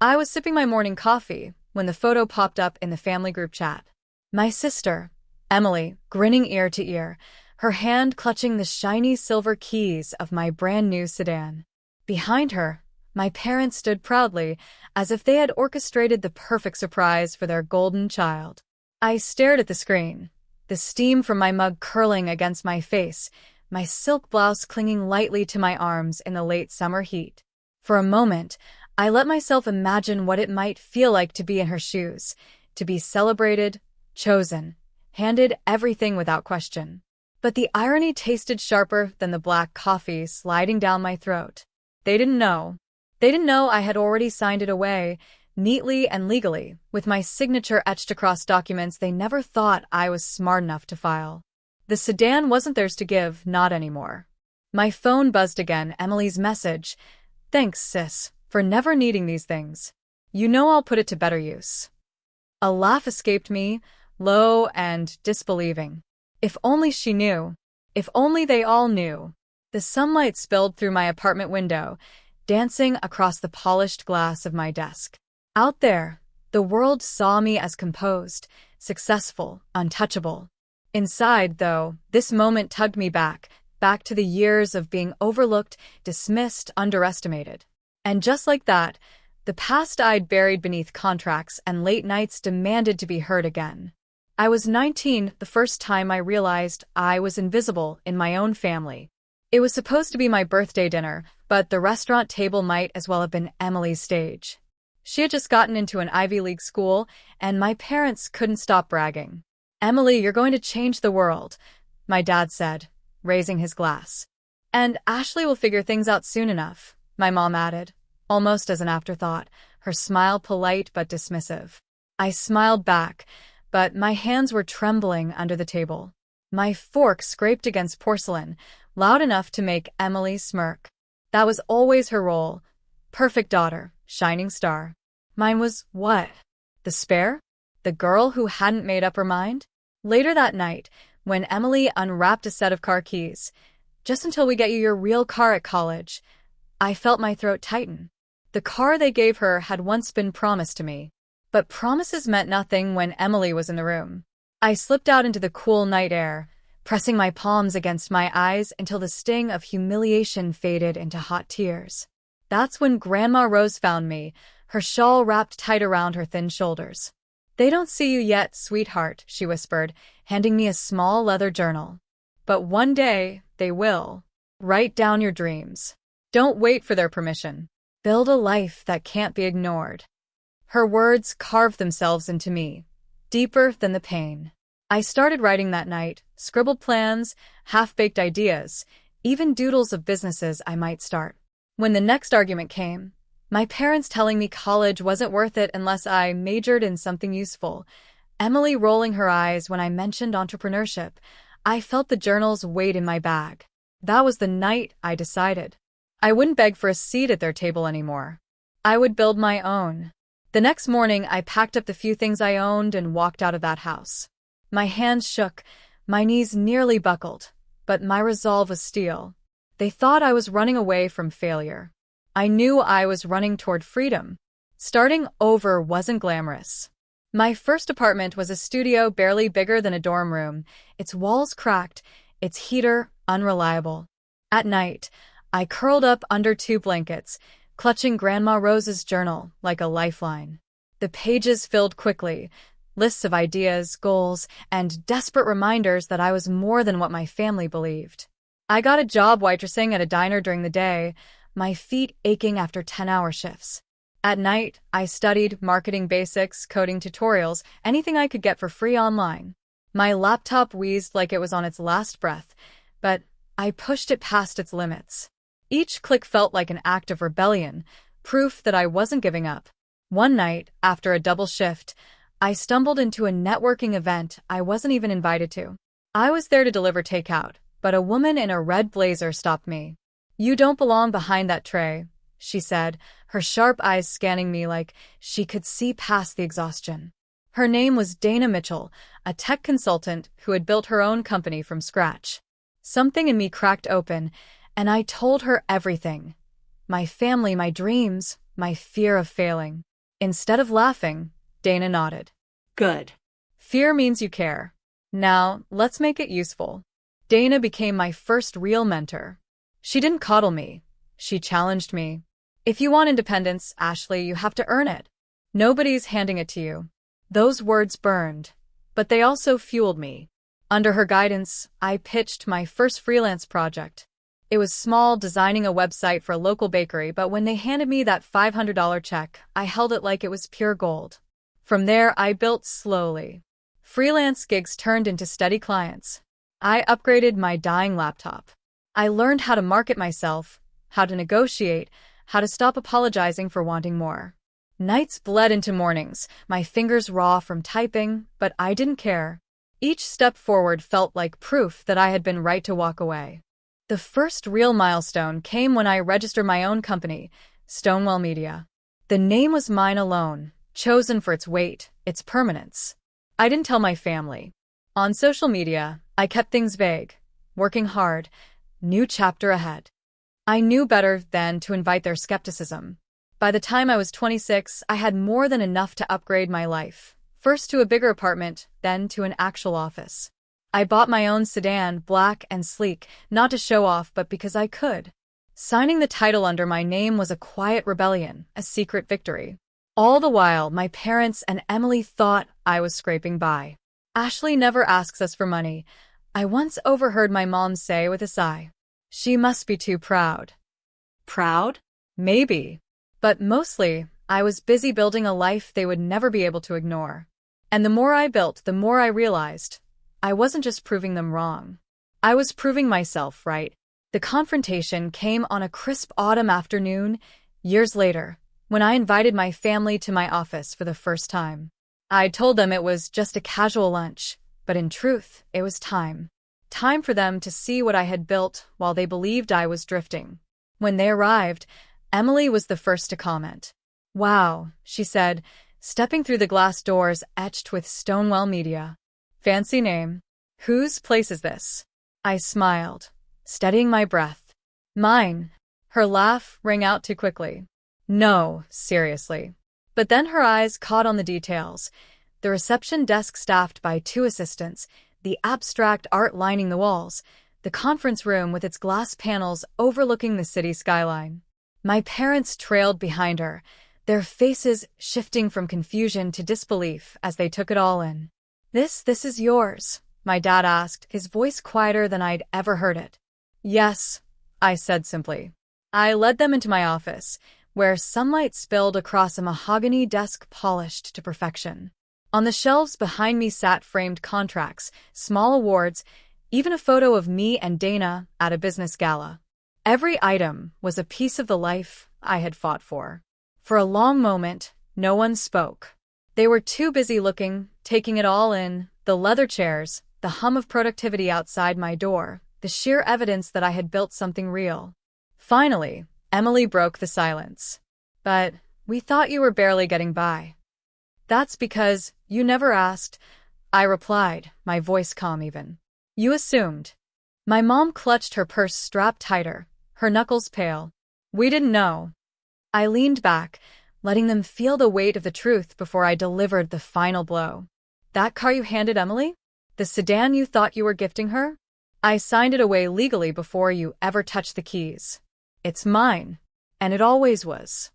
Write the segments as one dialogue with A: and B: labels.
A: I was sipping my morning coffee when the photo popped up in the family group chat. My sister, Emily, grinning ear to ear, her hand clutching the shiny silver keys of my brand new sedan. Behind her, my parents stood proudly, as if they had orchestrated the perfect surprise for their golden child. I stared at the screen, the steam from my mug curling against my face, my silk blouse clinging lightly to my arms in the late summer heat. For a moment, I let myself imagine what it might feel like to be in her shoes, to be celebrated, chosen, handed everything without question. But the irony tasted sharper than the black coffee sliding down my throat. They didn't know. They didn't know I had already signed it away, neatly and legally, with my signature etched across documents they never thought I was smart enough to file. The sedan wasn't theirs to give, not anymore. My phone buzzed again, Emily's message. "Thanks, sis, for never needing these things. You know I'll put it to better use." A laugh escaped me, low and disbelieving. If only she knew. If only they all knew. The sunlight spilled through my apartment window, dancing across the polished glass of my desk. Out there, the world saw me as composed, successful, untouchable. Inside, though, this moment tugged me back to the years of being overlooked, dismissed, underestimated. And just like that, the past I'd buried beneath contracts and late nights demanded to be heard again. I was 19 the first time I realized I was invisible in my own family. It was supposed to be my birthday dinner, but the restaurant table might as well have been Emily's stage. She had just gotten into an Ivy League school, and my parents couldn't stop bragging. "Emily, you're going to change the world," my dad said, raising his glass. "And Ashley will figure things out soon enough," my mom added, almost as an afterthought, her smile polite but dismissive. I smiled back, but my hands were trembling under the table. My fork scraped against porcelain, loud enough to make Emily smirk. That was always her role. Perfect daughter, shining star. Mine was what? The spare? The girl who hadn't made up her mind? Later that night, when Emily unwrapped a set of car keys, "Just until we get you your real car at college," I felt my throat tighten. The car they gave her had once been promised to me. But promises meant nothing when Emily was in the room. I slipped out into the cool night air, pressing my palms against my eyes until the sting of humiliation faded into hot tears. That's when Grandma Rose found me, her shawl wrapped tight around her thin shoulders. "They don't see you yet, sweetheart," she whispered, handing me a small leather journal. "But one day, they will. Write down your dreams. Don't wait for their permission. Build a life that can't be ignored." Her words carved themselves into me, deeper than the pain. I started writing that night, scribbled plans, half-baked ideas, even doodles of businesses I might start. When the next argument came, my parents telling me college wasn't worth it unless I majored in something useful, Emily rolling her eyes when I mentioned entrepreneurship, I felt the journal's weight in my bag. That was the night I decided. I wouldn't beg for a seat at their table anymore. I would build my own. The next morning, I packed up the few things I owned and walked out of that house. My hands shook, my knees nearly buckled, but my resolve was steel. They thought I was running away from failure. I knew I was running toward freedom. Starting over wasn't glamorous. My first apartment was a studio barely bigger than a dorm room, its walls cracked, its heater unreliable. At night, I curled up under 2 blankets, clutching Grandma Rose's journal like a lifeline. The pages filled quickly, lists of ideas, goals, and desperate reminders that I was more than what my family believed. I got a job waitressing at a diner during the day, my feet aching after 10-hour shifts. At night, I studied marketing basics, coding tutorials, anything I could get for free online. My laptop wheezed like it was on its last breath, but I pushed it past its limits. Each click felt like an act of rebellion, proof that I wasn't giving up. One night, after a double shift, I stumbled into a networking event I wasn't even invited to. I was there to deliver takeout, but a woman in a red blazer stopped me. "You don't belong behind that tray," she said, her sharp eyes scanning me like she could see past the exhaustion. Her name was Dana Mitchell, a tech consultant who had built her own company from scratch. Something in me cracked open, and I told her everything. My family, my dreams, my fear of failing. Instead of laughing, Dana nodded.
B: Good.
A: Fear means you care. Now, let's make it useful. Dana became my first real mentor. She didn't coddle me. She challenged me. If you want independence, Ashley, you have to earn it. Nobody's handing it to you. Those words burned, but they also fueled me. Under her guidance, I pitched my first freelance project. It was small, designing a website for a local bakery, but when they handed me that $500 check, I held it like it was pure gold. From there, I built slowly. Freelance gigs turned into steady clients. I upgraded my dying laptop. I learned how to market myself, how to negotiate, how to stop apologizing for wanting more. Nights bled into mornings, my fingers raw from typing, but I didn't care. Each step forward felt like proof that I had been right to walk away. The first real milestone came when I registered my own company, Stonewall Media. The name was mine alone, chosen for its weight, its permanence. I didn't tell my family. On social media, I kept things vague, working hard, new chapter ahead. I knew better than to invite their skepticism. By the time I was 26, I had more than enough to upgrade my life. First to a bigger apartment, then to an actual office. I bought my own sedan, black and sleek, not to show off but because I could. Signing the title under my name was a quiet rebellion, a secret victory. All the while, my parents and Emily thought I was scraping by. Ashley never asks us for money, I once overheard my mom say with a sigh. She must be too proud.
B: Proud?
A: Maybe. But mostly, I was busy building a life they would never be able to ignore. And the more I built, the more I realized I wasn't just proving them wrong. I was proving myself right. The confrontation came on a crisp autumn afternoon, years later, when I invited my family to my office for the first time. I told them it was just a casual lunch, but in truth, it was time. Time for them to see what I had built while they believed I was drifting. When they arrived, Emily was the first to comment. "Wow," she said, stepping through the glass doors etched with Stonewall Media. "Fancy name. Whose place is this?" I smiled, steadying my breath. "Mine." Her laugh rang out too quickly. "No, seriously." But then her eyes caught on the details. The reception desk staffed by 2 assistants, the abstract art lining the walls, the conference room with its glass panels overlooking the city skyline. My parents trailed behind her, their faces shifting from confusion to disbelief as they took it all in. This is yours?" my dad asked, his voice quieter than I'd ever heard it. "Yes," I said simply. I led them into my office, where sunlight spilled across a mahogany desk polished to perfection. On the shelves behind me sat framed contracts, small awards, even a photo of me and Dana at a business gala. Every item was a piece of the life I had fought for. For a long moment, no one spoke. They were too busy looking, taking it all in, the leather chairs, the hum of productivity outside my door, the sheer evidence that I had built something real. Finally, Emily broke the silence. "But we thought you were barely getting by." "That's because you never asked," I replied, my voice calm even. "You assumed." My mom clutched her purse strap tighter, her knuckles pale. "We didn't know." I leaned back, letting them feel the weight of the truth before I delivered the final blow. "That car you handed Emily? The sedan you thought you were gifting her? I signed it away legally before you ever touched the keys. It's mine, and it always was."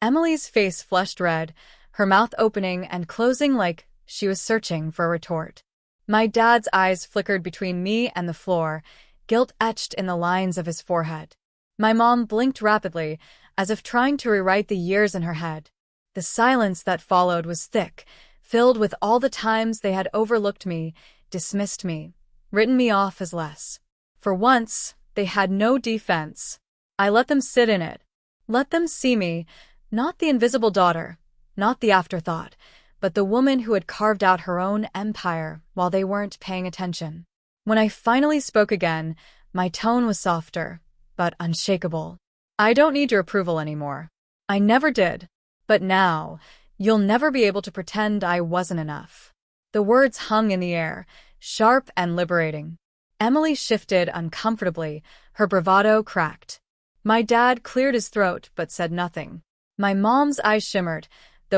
A: Emily's face flushed red, her mouth opening and closing like she was searching for a retort. My dad's eyes flickered between me and the floor, guilt etched in the lines of his forehead. My mom blinked rapidly, as if trying to rewrite the years in her head. The silence that followed was thick, filled with all the times they had overlooked me, dismissed me, written me off as less. For once, they had no defense. I let them sit in it. Let them see me, not the invisible daughter, not the afterthought, but the woman who had carved out her own empire while they weren't paying attention. When I finally spoke again, my tone was softer, but unshakable. "I don't need your approval anymore. I never did. But now, you'll never be able to pretend I wasn't enough." The words hung in the air, sharp and liberating. Emily shifted uncomfortably, her bravado cracked. My dad cleared his throat but said nothing. My mom's eyes shimmered,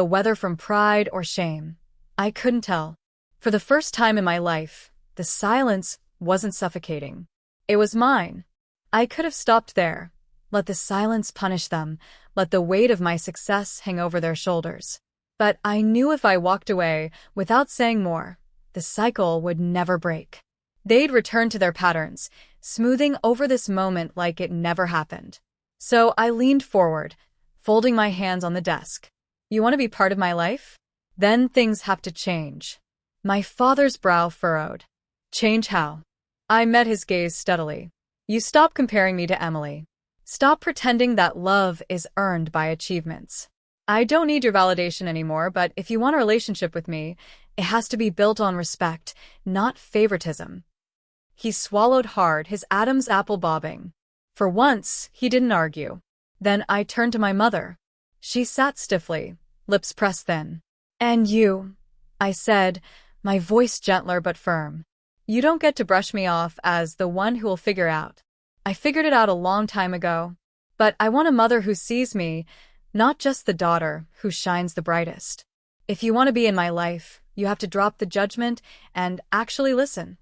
A: whether from pride or shame. I couldn't tell. For the first time in my life, the silence wasn't suffocating. It was mine. I could have stopped there. Let the silence punish them, let the weight of my success hang over their shoulders. But I knew if I walked away without saying more, the cycle would never break. They'd return to their patterns, smoothing over this moment like it never happened. So I leaned forward, folding my hands on the desk. You want to be part of my life? Then things have to change. My father's brow furrowed. Change how? I met his gaze steadily. You stop comparing me to Emily. Stop pretending that love is earned by achievements. I don't need your validation anymore, but if you want a relationship with me, it has to be built on respect, not favoritism. He swallowed hard, his Adam's apple bobbing. For once, he didn't argue. Then I turned to my mother. She sat stiffly, lips pressed thin. And you, I said, my voice gentler but firm. You don't get to brush me off as the one who will figure out. I figured it out a long time ago. But I want a mother who sees me, not just the daughter who shines the brightest. If you want to be in my life, you have to drop the judgment and actually listen.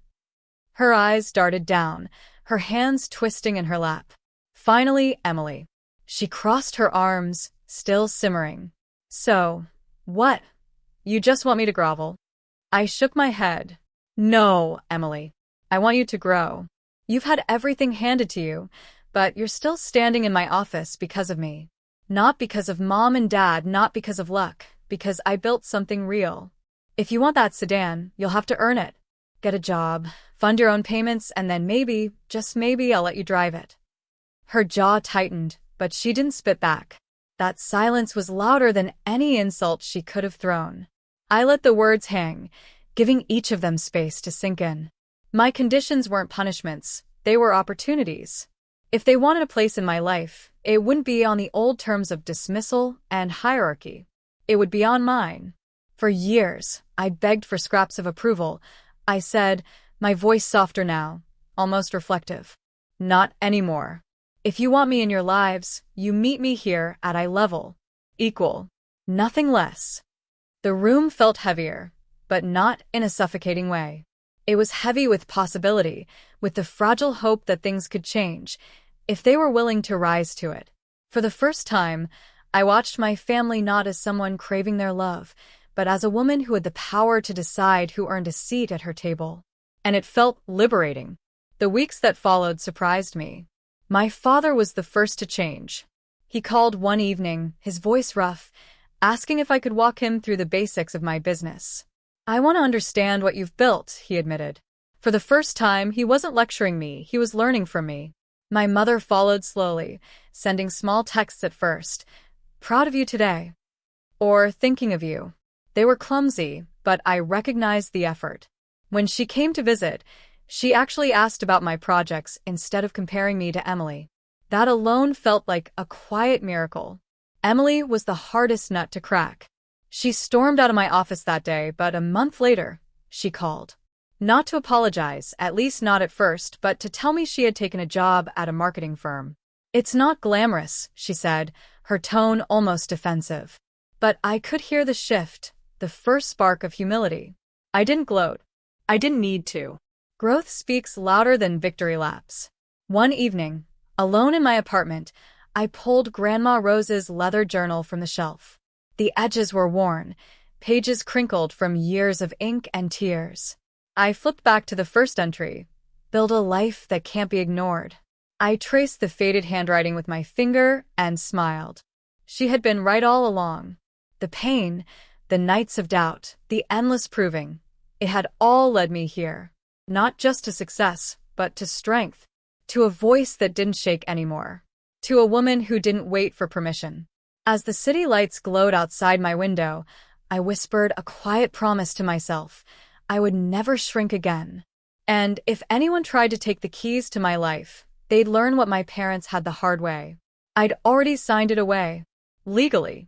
A: Her eyes darted down, her hands twisting in her lap. Finally, Emily. She crossed her arms, still simmering. So, what? You just want me to grovel? I shook my head. No, Emily. I want you to grow. You've had everything handed to you, but you're still standing in my office because of me. Not because of mom and dad, not because of luck, because I built something real. If you want that sedan, you'll have to earn it. Get a job, fund your own payments, and then maybe, just maybe, I'll let you drive it. Her jaw tightened, but she didn't spit back. That silence was louder than any insult she could have thrown. I let the words hang, giving each of them space to sink in. My conditions weren't punishments, they were opportunities. If they wanted a place in my life, it wouldn't be on the old terms of dismissal and hierarchy. It would be on mine. For years, I begged for scraps of approval. I said, my voice softer now, almost reflective. Not anymore. If you want me in your lives, you meet me here at eye level. Equal. Nothing less. The room felt heavier, but not in a suffocating way. It was heavy with possibility, with the fragile hope that things could change, if they were willing to rise to it. For the first time, I watched my family not as someone craving their love, but as a woman who had the power to decide who earned a seat at her table. And it felt liberating. The weeks that followed surprised me. My father was the first to change. He called one evening, his voice rough, asking if I could walk him through the basics of my business. I want to understand what you've built, he admitted. For the first time, he wasn't lecturing me, he was learning from me. My mother followed slowly, sending small texts at first. Proud of you today. Or thinking of you. They were clumsy, but I recognized the effort. When she came to visit, she actually asked about my projects instead of comparing me to Emily. That alone felt like a quiet miracle. Emily was the hardest nut to crack. She stormed out of my office that day, but a month later, she called. Not to apologize, at least not at first, but to tell me she had taken a job at a marketing firm. It's not glamorous, she said, her tone almost defensive. But I could hear the shift, the first spark of humility. I didn't gloat. I didn't need to. Growth speaks louder than victory laps. One evening, alone in my apartment, I pulled Grandma Rose's leather journal from the shelf. The edges were worn, pages crinkled from years of ink and tears. I flipped back to the first entry, build a life that can't be ignored. I traced the faded handwriting with my finger and smiled. She had been right all along. The pain, the nights of doubt, the endless proving, it had all led me here. Not just to success, but to strength. To a voice that didn't shake anymore. To a woman who didn't wait for permission. As the city lights glowed outside my window, I whispered a quiet promise to myself. I would never shrink again. And if anyone tried to take the keys to my life, they'd learn what my parents had the hard way. I'd already signed it away. Legally.